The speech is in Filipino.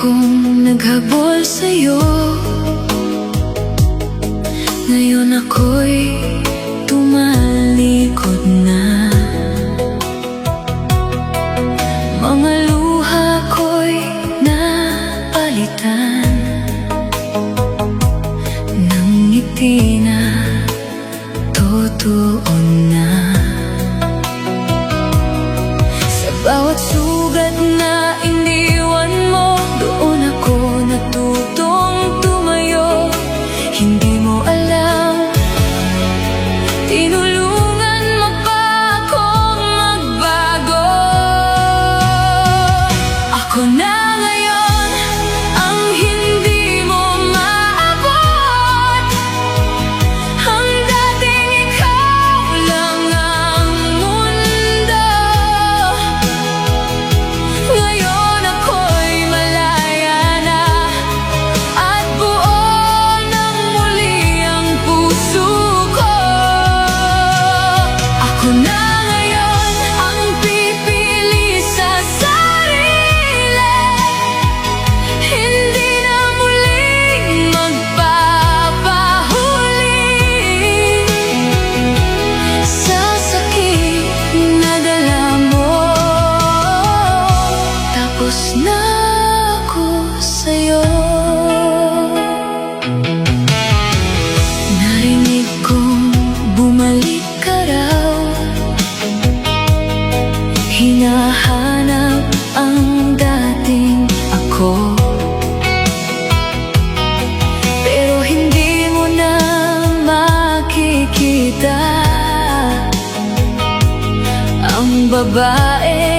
akong naghabol sa'yo. Ngayon ako'y tumalikod na. Mga luha ko'y napalitan ng ngiti na totoo na. Sa bawat sugat na iniwan mo, doon ako natutong tumayo. Hindi mo alam, tinulungan mo pa akong magbago. Ako na ngayon ang hindi mo maabot. Ang dating ikaw lang ang mundo. Ngayon ako'y malaya na at buo ng muli ang puso ko. Ako na ngayon ang pipili sa sarili, hindi na muling magpapahuli sa sakit na dala mo. Tapos na ako sa'yo. Narinig kong bumalik ka raw, hinahanap ang dating ako. Pero hindi mo na makikita ang babae